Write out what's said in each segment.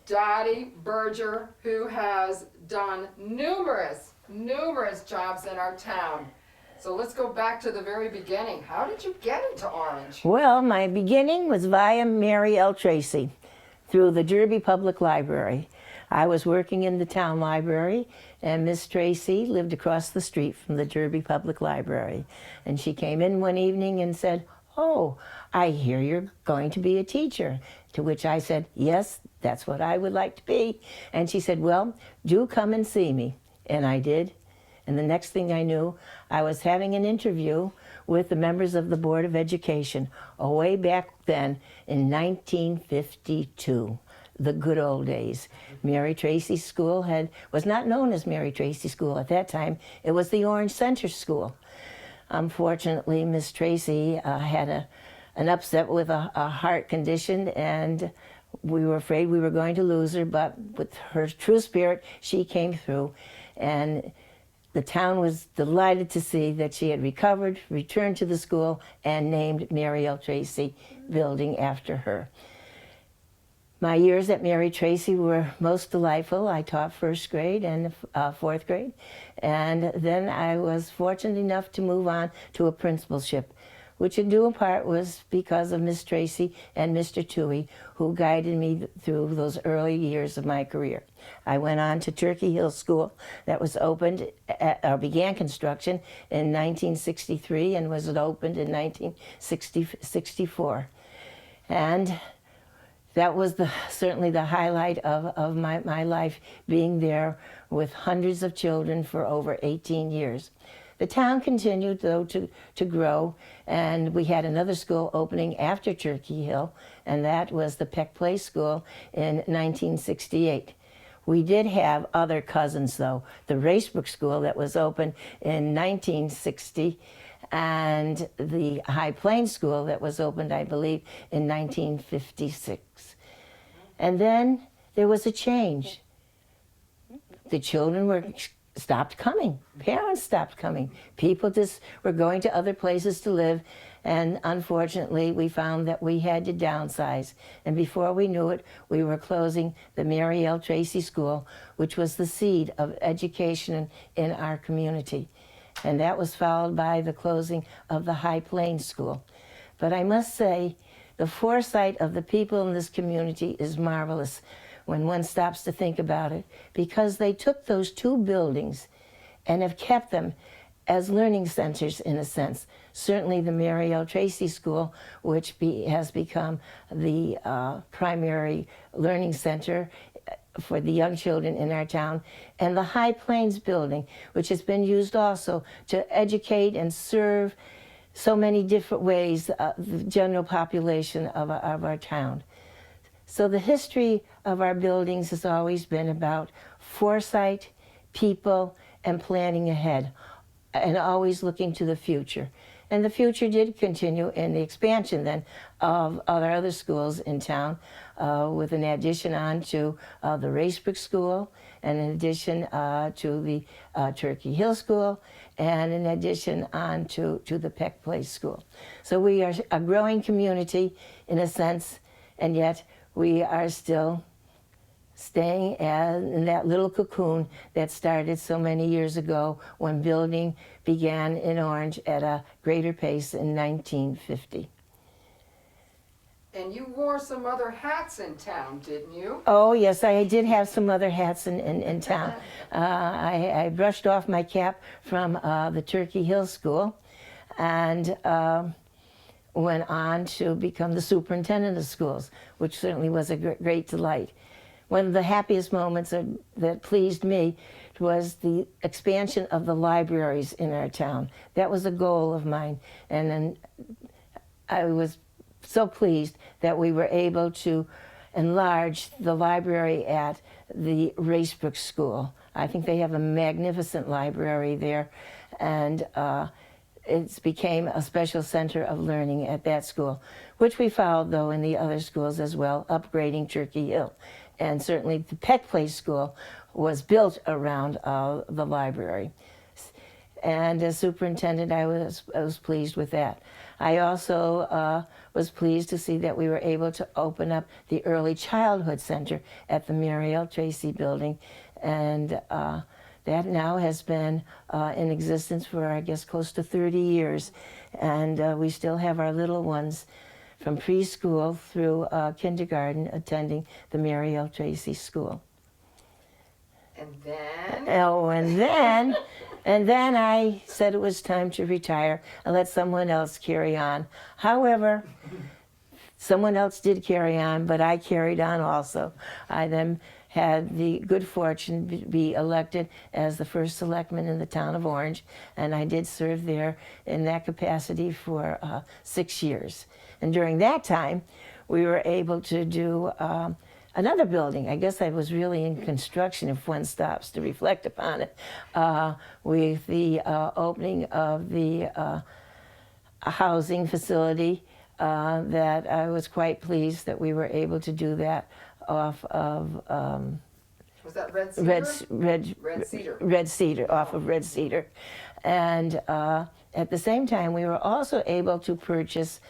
Dottie Berger, who has done numerous jobs in our town. So let's go back to the very beginning. How did you get into Orange? Well, my beginning was via Mary L. Tracy through the Derby Public Library. I was working in the town library, and Miss Tracy lived across the street from the Derby Public Library. And she came in one evening and said, "Oh, I hear you're going to be a teacher." To which I said, "Yes, that's what I would like to be." And she said, "Well, do come and see me." And I did. And the next thing I knew, I was having an interview with the members of the Board of Education, way back then in 1952, the good old days. Mary Tracy School was not known as Mary Tracy School at that time. It was the Orange Center School. Unfortunately, Miss Tracy had an upset with a heart condition, and we were afraid we were going to lose her, but with her true spirit, she came through. And the town was delighted to see that she had recovered, returned to the school, and named Mary L. Tracy Building after her. My years at Mary Tracy were most delightful. I taught first grade and fourth grade, and then I was fortunate enough to move on to a principalship, which in due part was because of Miss Tracy and Mr. Toohey, who guided me through those early years of my career. I went on to Turkey Hill School that was opened, began construction in 1963 and was opened in 1964. And that was certainly the highlight of my life, being there with hundreds of children for over 18 years. The town continued, though, to grow, and we had another school opening after Turkey Hill, and that was the Peck Place School in 1968. We did have other cousins, though. The Racebrook School that was opened in 1960, and the High Plains School that was opened, I believe, in 1956. And then there was a change. The children stopped coming. Parents stopped coming. People just were going to other places to live, and unfortunately we found that we had to downsize. And before we knew it, we were closing the Mary L. Tracy School, which was the seed of education in our community. And that was followed by the closing of the High Plains School. But I must say, the foresight of the people in this community is marvelous when one stops to think about it, because they took those two buildings and have kept them as learning centers in a sense. Certainly the Mary L. Tracy School, which has become the primary learning center for the young children in our town, and the High Plains building, which has been used also to educate and serve so many different ways the general population of our town. So the history of our buildings has always been about foresight, people, and planning ahead, and always looking to the future. And the future did continue in the expansion then of other schools in town, with an addition on to the Racebrook School, and in addition to the Turkey Hill School, and in addition on to the Peck Place School. So we are a growing community in a sense, and yet we are still staying in that little cocoon that started so many years ago when building began in Orange at a greater pace in 1950. And you wore some other hats in town, didn't you? Oh, yes, I did have some other hats in town. I brushed off my cap from the Turkey Hill School and went on to become the superintendent of schools, which certainly was a great delight. One of the happiest moments that pleased me was the expansion of the libraries in our town. That was a goal of mine, and then I was so pleased that we were able to enlarge the library at the Racebrook School. I think they have a magnificent library there, and it became a special center of learning at that school, which we followed, though, in the other schools as well, upgrading Turkey Hill. And certainly the Peck Place School was built around the library. And as superintendent, I was pleased with that. I also was pleased to see that we were able to open up the Early Childhood Center at the Mary L. Tracy building, and that now has been in existence for, I guess, close to 30 years. And we still have our little ones from preschool through kindergarten attending the Mary L. Tracy School. And then? Oh, and then I said it was time to retire and let someone else carry on. However, someone else did carry on, but I carried on also. I then had the good fortune to be elected as the first selectman in the town of Orange, and I did serve there in that capacity for 6 years. And during that time, we were able to do another building. I guess I was really in construction if one stops to reflect upon it, with the opening of the housing facility that I was quite pleased that we were able to do that off of was that Red Cedar? Red Cedar. Red Cedar, off of Red Cedar. And at the same time, we were also able to purchase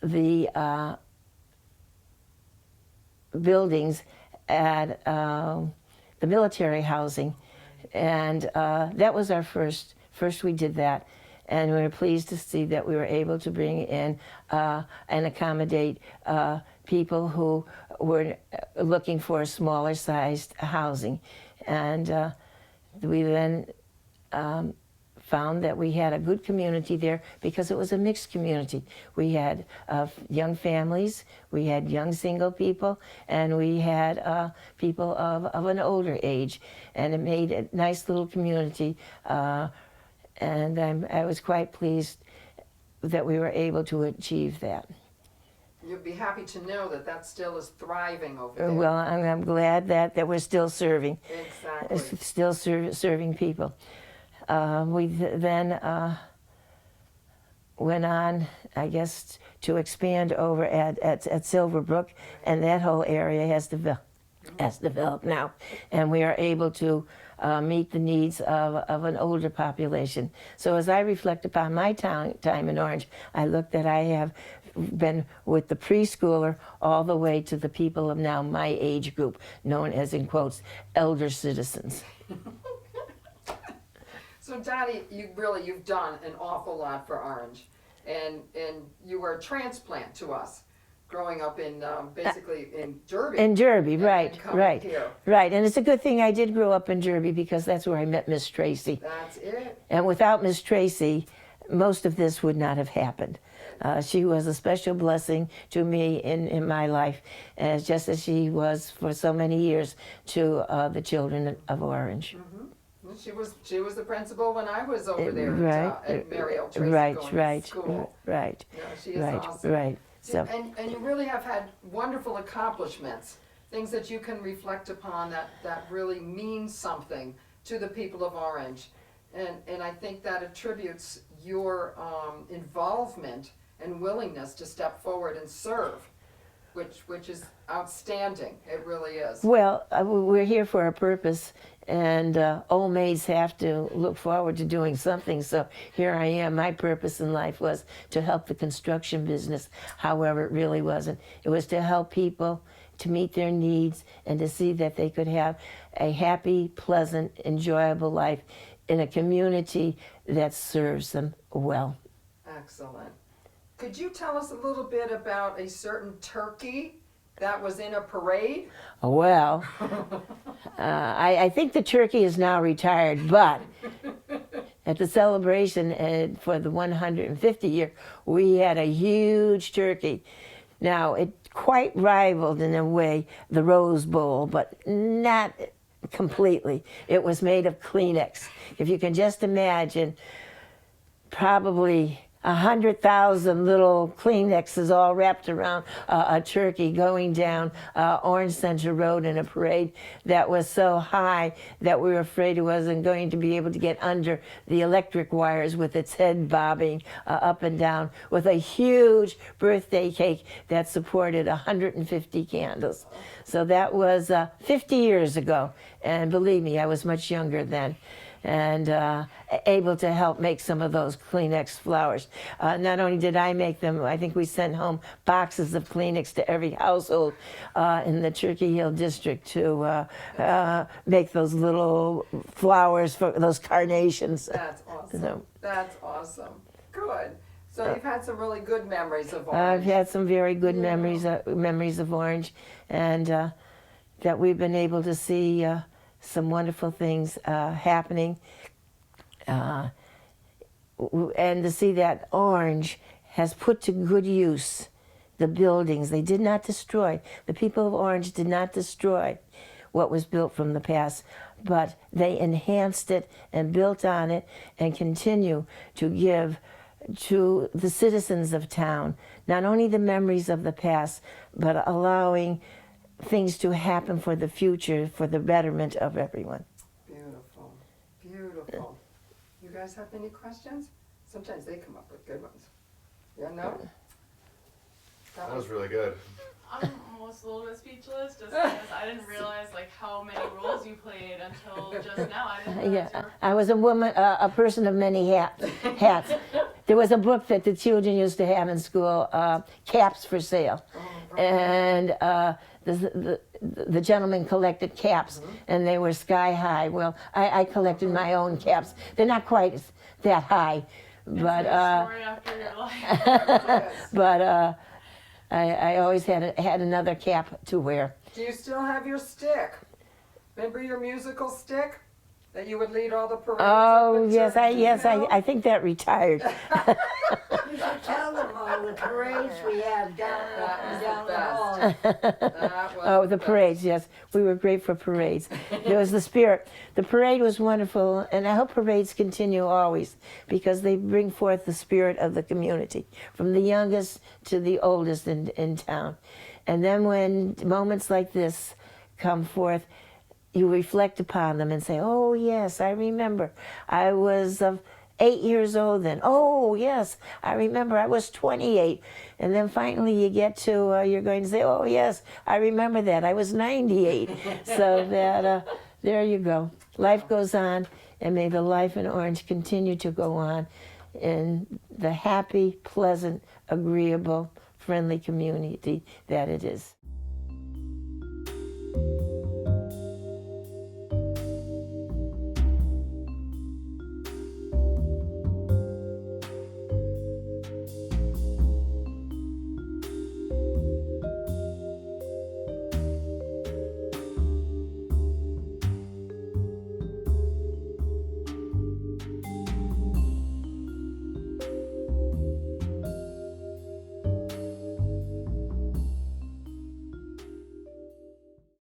the buildings at the military housing, and that was our first we did that, and we were pleased to see that we were able to bring in and accommodate people who were looking for smaller sized housing. And we then found that we had a good community there because it was a mixed community. We had young families, we had young single people, and we had people of an older age. And it made a nice little community. And I was quite pleased that we were able to achieve that. You'd be happy to know that that still is thriving over there. Well, I'm glad that we're still serving. Exactly. Still serving people. We then went on, I guess, to expand over at Silverbrook, and that whole area has developed now, and we are able to meet the needs of an older population. So as I reflect upon my time in Orange, I look that I have been with the preschooler all the way to the people of now my age group, known as, in quotes, elder citizens. So Dottie, you've done an awful lot for Orange, and you were a transplant to us, growing up in basically in Derby. In Derby, right, Here. right. And it's a good thing I did grow up in Derby because that's where I met Miss Tracy. That's it. And without Miss Tracy, most of this would not have happened. She was a special blessing to me in my life, just as she was for so many years to the children of Orange. Mm-hmm. She was the principal when I was over there at Mary L. Tracy going to school. Right. Yeah, she is awesome. Right. So. And you really have had wonderful accomplishments, things that you can reflect upon that really mean something to the people of Orange. And I think that attributes your involvement and willingness to step forward and serve, which is outstanding. It really is. Well, we're here for a purpose, and old maids have to look forward to doing something. So here I am. My purpose in life was to help the construction business. However, it really wasn't. It was to help people to meet their needs and to see that they could have a happy, pleasant, enjoyable life in a community that serves them well. Excellent. Could you tell us a little bit about a certain turkey that was in a parade? Well, I think the turkey is now retired, but at the celebration for the 150 year, we had a huge turkey. Now, it quite rivaled in a way the Rose Bowl, but not completely. It was made of Kleenex. If you can just imagine, probably 100,000 little Kleenexes all wrapped around a turkey going down Orange Center Road in a parade that was so high that we were afraid it wasn't going to be able to get under the electric wires, with its head bobbing up and down, with a huge birthday cake that supported 150 candles. So that was 50 years ago, and believe me, I was much younger then. and able to help make some of those Kleenex flowers. Not only did I make them, I think we sent home boxes of Kleenex to every household in the Turkey Hill district to make those little flowers for those carnations. That's awesome. So, That's awesome. Good. So you've had some really good memories of Orange. I've had some very good memories of Orange, and that we've been able to see some wonderful things happening, and to see that Orange has put to good use the buildings. They did not destroy. The people of Orange did not destroy what was built from the past, but they enhanced it and built on it and continue to give to the citizens of town not only the memories of the past, but allowing things to happen for the future, for the betterment of everyone. Beautiful. Beautiful. You guys have any questions? Sometimes they come up with good ones. Yeah, no? That was really good. I'm almost a little bit speechless just because I didn't realize like how many roles you played until just now. I didn't realize you Yeah, were I was a woman, a person of many hats. There was a book that the children used to have in school, Caps for Sale, and the gentleman collected caps, and they were sky high. Well, I collected my own caps. They're not quite that high, but story after your life. but I always had another cap to wear. Do you still have your stick? Remember your musical stick that you would lead all the parades? Oh with yes, to- I think that retired. You should tell them all the parades we have down the hall. That was Oh, the best. parades, yes. We were great for parades. There was the spirit. The parade was wonderful, and I hope parades continue always because they bring forth the spirit of the community, from the youngest to the oldest in town. And then when moments like this come forth, you reflect upon them and say, oh, yes, I remember. I was 8 years old then. Oh, yes, I remember I was 28. And then finally you get to, you're going to say, oh, yes, I remember that. I was 98. So that, there you go. Life goes on, and may the life in Orange continue to go on in the happy, pleasant, agreeable, friendly community that it is.